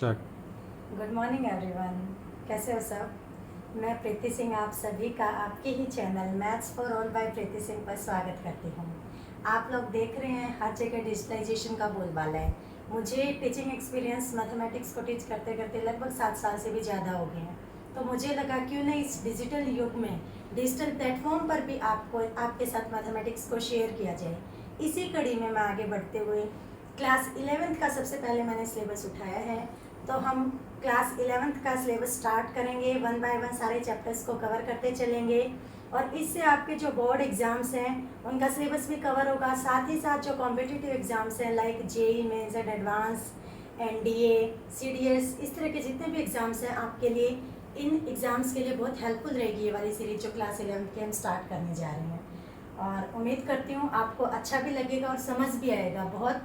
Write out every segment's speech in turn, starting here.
Start. Good morning everyone. कैसे हो सब? मैं प्रीति सिंह आप सभी का आपके ही channel maths for all by Preeti Singh पर स्वागत करती हूँ। आप लोग देख रहे हैं हर जगह डिजिटलाइजेशन का बोलबाला है। मुझे टीचिंग एक्सपीरियंस मैथमेटिक्स को टीच करते करते लगभग 7 साल से भी ज़्यादा हो गए हैं। तो मुझे लगा क्यों नहीं इस डिजिटल युग में डिजिटल प्लेटफॉर्म पर भी आपके साथ मैथमेटिक्स को शेयर किया जाए। इसी कड़ी में मैं आगे बढ़ते हुए क्लास 11th का सबसे पहले मैंने सिलेबस उठाया है। तो हम क्लास 11th का सिलेबस स्टार्ट करेंगे, 1 बाय 1 सारे चैप्टर्स को कवर करते चलेंगे और इससे आपके जो बोर्ड एग्ज़ाम्स हैं उनका सिलेबस भी कवर होगा। साथ ही साथ जो कॉम्पिटिटिव एग्ज़ाम्स हैं like JEE mains and advance, NDA, CDS, इस तरह के जितने भी एग्ज़ाम्स हैं आपके लिए इन एग्ज़ाम्स के लिए बहुत हेल्पफुल रहेगी ये वाली सीरीज जो क्लास 11th की हम स्टार्ट करने जा रहे हैं। और उम्मीद करती हूँ आपको अच्छा भी लगेगा और समझ भी आएगा, बहुत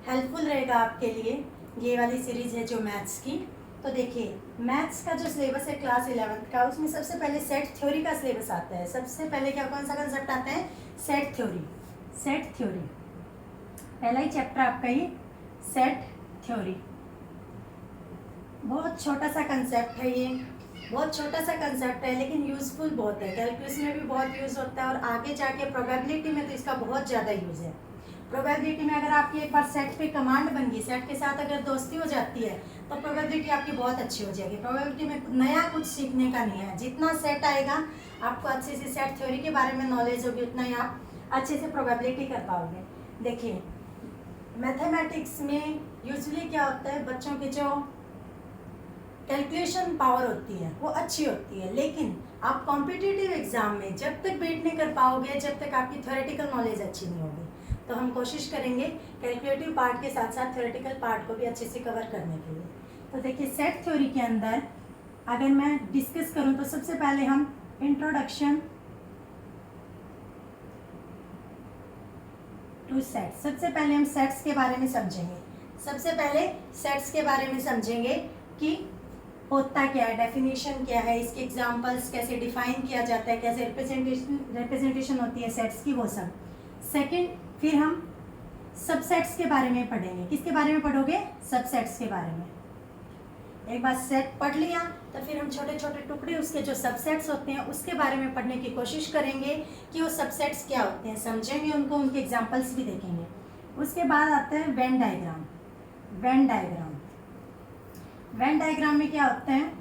हेल्पफुल रहेगा आपके लिए ये वाली सीरीज़ है जो मैथ्स की। तो देखिए मैथ्स का जो सिलेबस है क्लास 11th का, उसमें सबसे पहले सेट थ्योरी का सिलेबस आता है। सबसे पहले कौन सा कंसेप्ट आता है? Set theory. सेट थ्योरी पहला ही चैप्टर आपका ये सेट थ्योरी। बहुत छोटा सा कंसेप्ट है ये, बहुत छोटा सा कंसेप्ट है लेकिन यूज़फुल बहुत है। कैलकुलस में भी बहुत यूज़ होता है और आगे जाके प्रोबेबिलिटी में तो इसका बहुत ज़्यादा यूज़ है। प्रोबेबिलिटी में अगर आपकी एक बार सेट पे कमांड बन गई, सेट के साथ अगर दोस्ती हो जाती है तो प्रोबेबिलिटी आपकी बहुत अच्छी हो जाएगी। प्रोबेबिलिटी में नया कुछ सीखने का नहीं है, जितना सेट आएगा आपको अच्छे से सेट थ्योरी के बारे में नॉलेज होगी उतना ही आप अच्छे से प्रोबेबिलिटी कर पाओगे। देखिए मैथमेटिक्स में यूजली क्या होता है, बच्चों की जो कैलकुलेशन पावर होती है वो अच्छी होती है, लेकिन आप कॉम्पिटिटिव एग्जाम में जब तक वेट नहीं कर पाओगे जब तक आपकी थ्योरेटिकल नॉलेज अच्छी नहीं होगी। तो हम कोशिश करेंगे कैलकुलेटिव पार्ट के साथ साथ थ्योरेटिकल पार्ट को भी अच्छे से कवर करने के लिए। तो देखिए सेट थ्योरी के अंदर अगर मैं डिस्कस करूं तो सबसे पहले हम इंट्रोडक्शन टू सेट्स, सबसे पहले हम सेट्स के बारे में समझेंगे। सबसे पहले सेट्स के बारे में समझेंगे कि होता क्या है, डेफिनेशन क्या है, इसके एग्जांपल्स कैसे डिफाइन किया जाता है, कैसे रिप्रेजेंटेशन होती है सेट्स की, वो सब। सेकंड फिर हम सबसेट्स के बारे में पढ़ेंगे। किसके बारे में पढ़ोगे? सबसेट्स के बारे में। एक बार सेट पढ़ लिया तो फिर हम छोटे छोटे टुकड़े उसके जो सबसेट्स होते हैं उसके बारे में पढ़ने की कोशिश करेंगे कि वो सबसेट्स क्या होते हैं, समझेंगे उनको, उनके एग्जाम्पल्स भी देखेंगे। उसके बाद आता है Venn diagram. Venn diagram, Venn diagram में क्या होता है?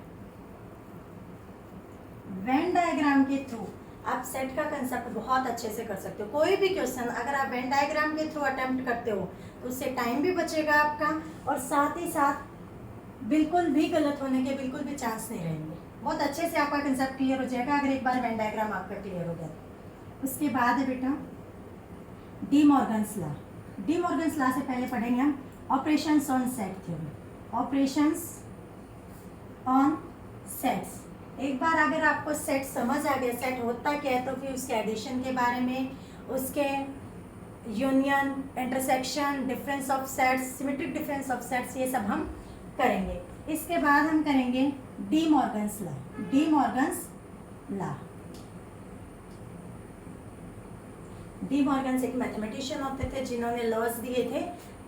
वेन डायग्राम के थ्रू आप सेट का कंसेप्ट बहुत अच्छे से कर सकते हो। कोई भी क्वेश्चन अगर आप वेन डायग्राम के थ्रू अटेम्प्ट करते हो तो उससे टाइम भी बचेगा आपका और साथ ही साथ बिल्कुल भी गलत होने के बिल्कुल भी चांस नहीं रहेंगे। बहुत अच्छे से आपका कंसेप्ट क्लियर हो जाएगा अगर एक बार वेन डायग्राम आपका क्लियर हो गया। उसके बाद है बेटा D Morgan's law. D Morgan's law से पहले पढ़ेंगे हम operations on set theory. Operations on sets. एक बार अगर आपको सेट समझ आ गया, सेट होता क्या है, तो फिर उसके एडिशन के बारे में, उसके union, intersection, difference of sets, symmetric difference of sets, ये सब हम करेंगे। इसके बाद हम करेंगे D Morgan's law. D Morgan's law. D Morgan's एक मैथमेटिशियन होते थे जिन्होंने लॉज दिए थे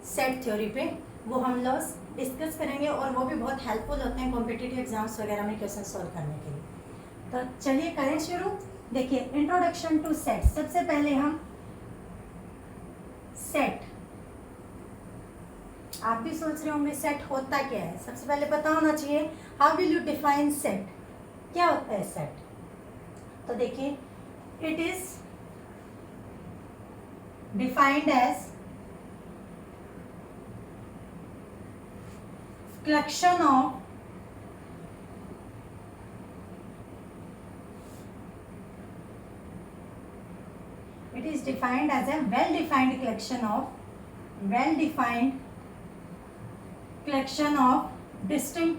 सेट थ्योरी पे, वो हम लॉज डिस्कस करेंगे और वो भी बहुत हेल्पफुल होते हैं कॉम्पिटिटिव एग्जाम्स वगैरह में क्वेश्चन सॉल्व करने के लिए। तो चलिए करें शुरू। देखिए इंट्रोडक्शन टू सेट। सबसे पहले हम सेट, आप भी सोच रहे होंगे सेट होता क्या है, सबसे पहले पता होना चाहिए how will you define set, क्या होता है सेट। तो देखिए it is defined as collection of it is defined as a well-defined collection of distinct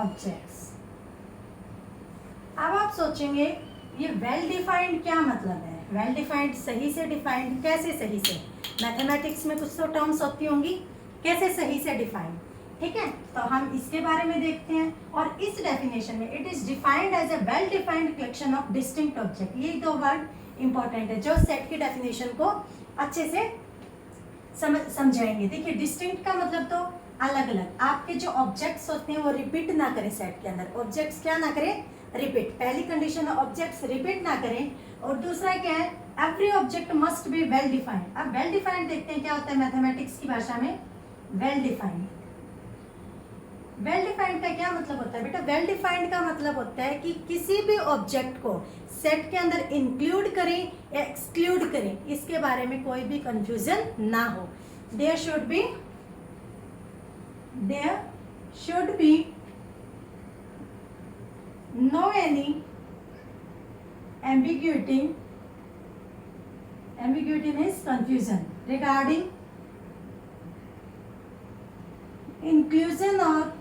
objects। अब आप सोचेंगे ये वेल डिफाइंड क्या मतलब है? वेल डिफाइंड सही से डिफाइंड, कैसे सही से? मैथमेटिक्स में कुछ तो टर्म्स होती होंगी, कैसे सही से डिफाइन, ठीक है। तो हम इसके बारे में देखते हैं और इस डेफिनेशन में it is defined as a well defined collection of distinct object. ये दो वर्ड इंपॉर्टेंट है जो सेट की डेफिनेशन को अच्छे से समझाएंगे। देखिए डिस्टिंक्ट का मतलब तो अलग अलग, आपके जो ऑब्जेक्ट्स होते हैं वो रिपीट ना करें सेट के अंदर, ऑब्जेक्ट्स क्या ना करें, रिपीट। पहली कंडीशन है ऑब्जेक्ट्स रिपीट ना करें, और दूसरा क्या है, every object must be well defined. अब वेल डिफाइंड देखते हैं क्या होता है मैथमेटिक्स की भाषा में, वेल डिफाइंड। वेल डिफाइंड का क्या मतलब होता है बेटा, वेल डिफाइंड का मतलब होता है कि किसी भी ऑब्जेक्ट को सेट के अंदर इंक्लूड करें या एक्सक्लूड करें, इसके बारे में कोई भी कंफ्यूजन ना हो। There should be no any ambiguity means confusion regarding inclusion or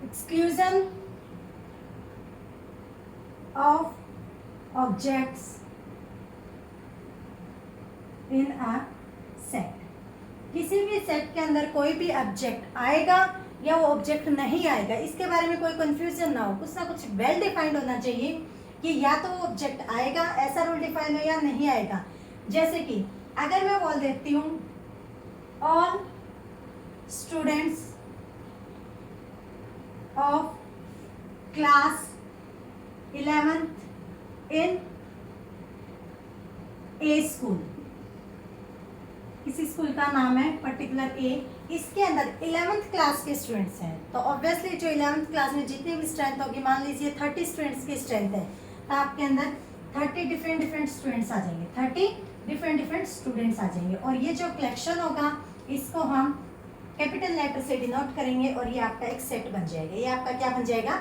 exclusion of objects in a set। किसी भी सेट के अंदर कोई भी ऑब्जेक्ट आएगा या वो ऑब्जेक्ट नहीं आएगा, इसके बारे में कोई कंफ्यूजन ना हो, कुछ ना कुछ वेल डिफाइंड होना चाहिए कि या तो वो ऑब्जेक्ट आएगा, ऐसा रूल डिफाइन हो, या नहीं आएगा। जैसे कि अगर मैं बोल देती हूँ all students of class 11th in A school, किसी स्कूल का नाम है पर्टिकुलर ए, इसके अंदर 11th क्लास के स्टूडेंट्स हैं, तो ऑब्वियसली जो 11th क्लास में जितनी भी स्ट्रेंथ होगी, मान लीजिए 30 स्टूडेंट्स की स्ट्रेंथ है, तो आपके अंदर 30 डिफरेंट स्टूडेंट्स आ जाएंगे, 30 डिफरेंट स्टूडेंट्स आ जाएंगे। और ये जो कलेक्शन होगा इसको हम कैपिटल लेटर से डिनोट करेंगे और ये आपका एक सेट बन जाएगा। ये आपका क्या बन जाएगा,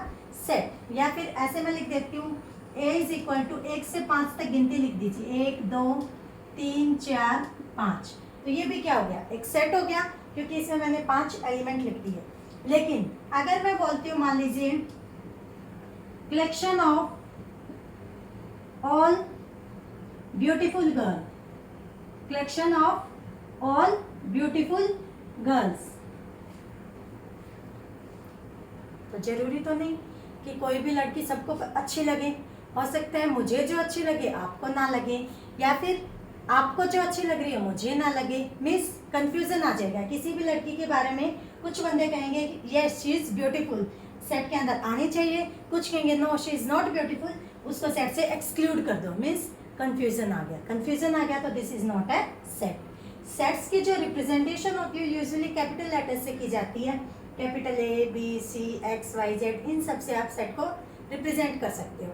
सेट। या फिर ऐसे मैं लिख देती हूँ a इज इक्वल टू 1 से 5 तक गिनती लिख दीजिए, 1 2 3 4 5, तो ये भी क्या हो गया, एक सेट हो गया, क्योंकि इसमें मैंने 5 एलिमेंट लिख दिए। लेकिन अगर मैं बोलती हूँ मान लीजिए collection of all beautiful girl, collection of all beautiful girls, तो जरूरी तो नहीं कि कोई भी लड़की सबको अच्छी लगे, हो सकता है मुझे जो अच्छी लगे आपको ना लगे, या फिर आपको जो अच्छी लग रही है मुझे ना लगे, मीन्स कंफ्यूजन आ जाएगा। किसी भी लड़की के बारे में कुछ बंदे कहेंगे yes she is beautiful, set के अंदर आनी चाहिए, कुछ कहेंगे no she is not beautiful, उसको सेट से एक्सक्लूड कर दो, मीन्स कंफ्यूजन आ गया। कंफ्यूजन आ गया तो this is not a set. Sets की जो रिप्रेजेंटेशन होती है यूजुअली कैपिटल लेटर से की जाती है, capital A B C X Y Z, इन सब से आप सेट को रिप्रेजेंट कर सकते हो।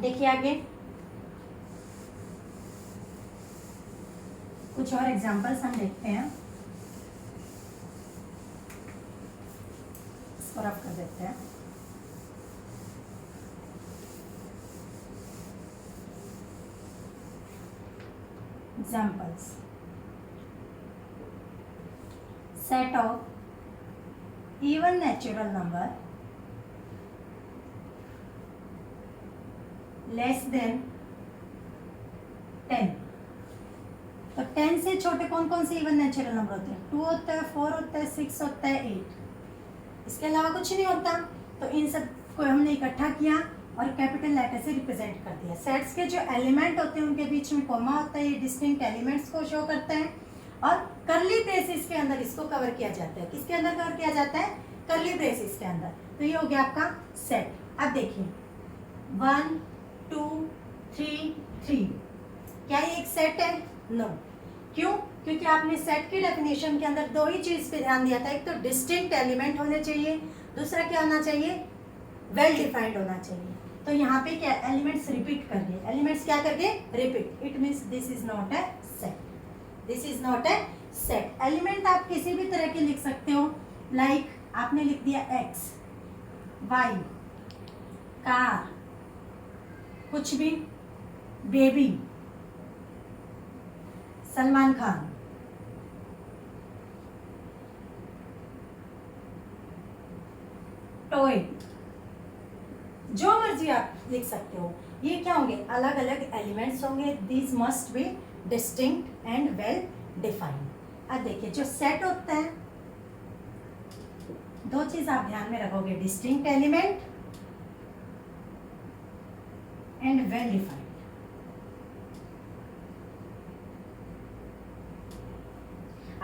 देखिए आगे कुछ और एग्जांपल्स हम देखते हैं, इसको रफ कर देते हैं। Examples, set of even natural number less than 10, तो 10 से छोटे कौन कौन से इवन नेचुरल नंबर होते हैं, 2 होता है, 4 होता है, 6 होता है, 8, इसके अलावा कुछ नहीं होता। तो इन सब को हमने इकट्ठा किया और कैपिटल लेटर से रिप्रेजेंट कर दिया। सेट्स के जो एलिमेंट होते हैं उनके बीच में कॉमा होता है, ये डिस्टिंक्ट एलिमेंट्स को शो करता है, और करली ब्रेसेस के अंदर इसको कवर किया जाता है। किसके अंदर कवर किया जाता है, करली ब्रेसेस के अंदर। तो ये हो गया आपका सेट। अब देखिए 1 2 3 3, क्या ये एक सेट है, नो। क्यों, क्योंकि आपने सेट की डेफिनेशन के अंदर दो ही चीज पे ध्यान दिया था, एक तो डिस्टिंक्ट एलिमेंट होने चाहिए, दूसरा क्या होना चाहिए, वेल डिफाइंड होना चाहिए। तो यहाँ पे क्या एलिमेंट्स रिपीट कर दिए, एलिमेंट्स क्या कर दिए, repeat, it means this is not a set, this is not a set. Element आप किसी भी तरह के लिख सकते हो, लाइक आपने लिख दिया एक्स वाई, कार, कुछ भी, बेबी, सलमान खान, टॉय, जो मर्जी आप लिख सकते हो। ये क्या होंगे, अलग अलग एलिमेंट्स होंगे। These must be distinct and well defined. अब देखिए जो सेट होता है, दो चीज आप ध्यान में रखोगे, distinct element and well defined.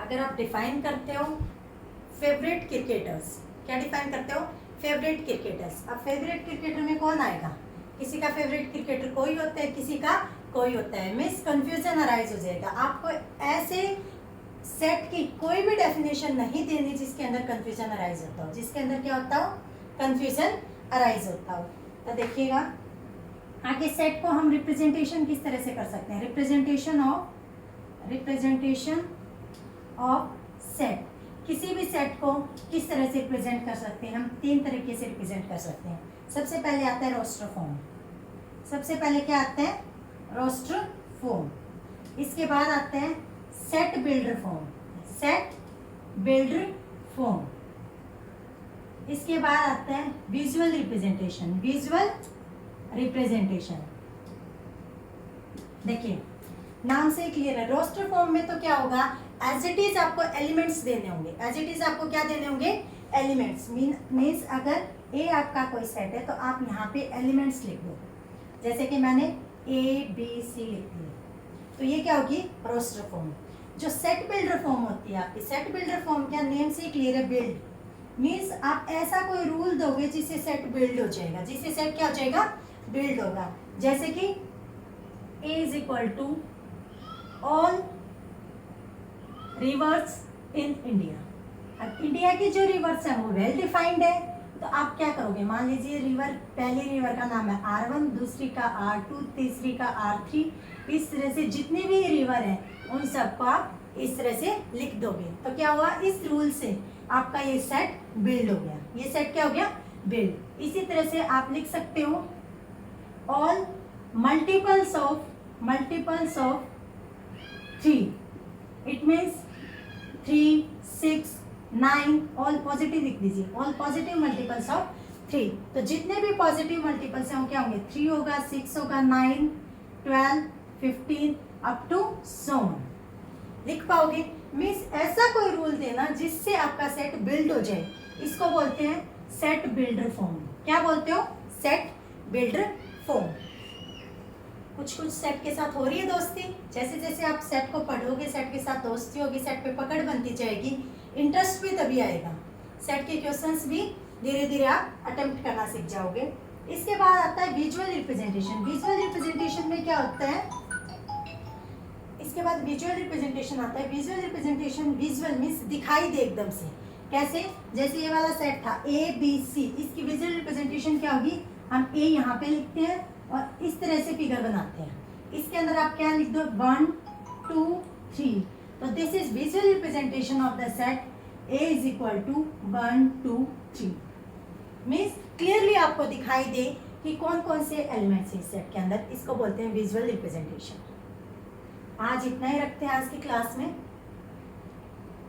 अगर आप डिफाइन करते हो फेवरेट क्रिकेटर्स, क्या डिफाइन करते हो? Favourite cricketers. अब फेवरेट क्रिकेटर में कौन आएगा? किसी का फेवरेट क्रिकेटर कोई होता है, किसी का कोई होता है, मिस कंफ्यूजन अराइज हो जाएगा। आपको ऐसे सेट की कोई भी डेफिनेशन नहीं देनी जिसके अंदर कंफ्यूजन अराइज होता हो, जिसके अंदर क्या होता हो? कंफ्यूजन अराइज होता हो। तो देखिएगा आगे सेट को हम रिप्रेजेंटेशन किस तरह से कर सकते हैं? रिप्रेजेंटेशन ऑफ सेट, किसी भी सेट को किस तरह से रिप्रेजेंट कर सकते हैं? हम 3 तरीके से रिप्रेजेंट कर सकते हैं। सबसे पहले आता है रोस्टर फॉर्म। सबसे पहले क्या आता है? Roster form. इसके बाद आता है set builder form. Set builder form. इसके बाद आता है विजुअल रिप्रेजेंटेशन। विजुअल रिप्रेजेंटेशन, देखिए नाम से क्लियर है। रोस्टर फॉर्म में तो क्या होगा? एज इट इज आपको एलिमेंट्स देने होंगे। एज इट इज आपको क्या देने होंगे? एलिमेंट्स। मीन्स अगर ए आपका कोई सेट है तो आप यहाँ पे एलिमेंट्स लिख दो। जैसे कि मैंने ABC लिख दिए, तो ये क्या होगी? Roster form. जो सेट बिल्डर फॉर्म होती है आपकी, सेट बिल्डर फॉर्म क्या नेम से क्लियर है? बिल्ड। मीन्स आप ऐसा कोई रूल दोगे जिससे सेट बिल्ड हो जाएगा, जिससे सेट क्या हो जाएगा? बिल्ड होगा। जैसे कि A is equal to all rivers in India. अब इंडिया की जो रिवर्स है वो वेल डिफाइंड है, तो आप क्या करोगे? मान लीजिए रिवर, पहली रिवर का नाम है R1, दूसरी का R2, तीसरी का R3, इस तरह से जितने भी रिवर हैं उन सबको आप इस तरह से लिख दोगे। तो क्या हुआ? इस रूल से आपका ये सेट बिल्ड हो गया। ये सेट क्या हो गया? बिल्ड। इसी तरह से आप लिख सकते हो all multiples of 3। It means 3, 6, 9 all positive लिख दीजिए। All positive multiples of 3। तो जितने भी पॉजिटिव मल्टीपल्स हैं वो क्या होंगे? 3 होगा, 6 होगा, 9, 12, 15 अप टू सो ऑन। लिख पाओगे? मीन्स ऐसा कोई रूल देना जिससे आपका सेट बिल्ड हो जाए, इसको बोलते हैं सेट बिल्डर फॉर्म। क्या बोलते हो? Set builder form. कुछ सेट के साथ हो रही है दोस्ती। जैसे जैसे आप सेट को पढ़ोगे, सेट के साथ दोस्ती होगी, सेट पे पकड़ बनती जाएगी, इंटरेस्ट भी तभी आएगा। सेट के क्वेश्चंस भी धीरे धीरे आप अटेम्प्ट करना सीख जाओगे। इसके बाद आता है विजुअल रिप्रेजेंटेशन। विजुअल रिप्रेजेंटेशन में क्या होता है? इसके बाद विजुअल रिप्रेजेंटेशन आता है। विजुअल रिप्रेजेंटेशन, विजुअल मीन्स दिखाई दे एकदम से। कैसे? जैसे ये वाला सेट था ABC, इसकी विजुअल रिप्रेजेंटेशन क्या होगी? हम A यहाँ पे लिखते हैं और इस तरह से फिगर बनाते हैं। इसके अंदर आप क्या लिख दो? 1, 2, 3। तो this is visual representation of the set A is equal to 1, 2, 3। Means clearly आपको दिखाई दे कि कौन कौन से एलिमेंट्स हैं इस सेट के अंदर, इसको बोलते हैं विजुअल रिप्रेजेंटेशन। आज इतना ही रखते हैं आज की क्लास में।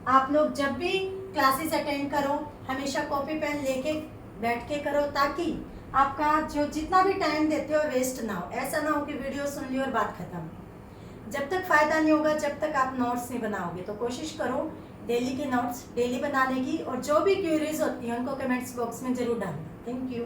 आप लोग जब भी क्लासेस अटेंड करो हमेशा कॉपी पेन लेके बैठ के करो, ताकि आपका जो जितना भी टाइम देते हो वेस्ट ना हो। ऐसा ना हो कि वीडियो सुन ली और बात खत्म। जब तक फ़ायदा नहीं होगा जब तक आप नोट्स नहीं बनाओगे। तो कोशिश करो डेली के नोट्स डेली बनाने की, और जो भी क्वेरीज होती हैं उनको कमेंट्स बॉक्स में ज़रूर डालना। Thank you.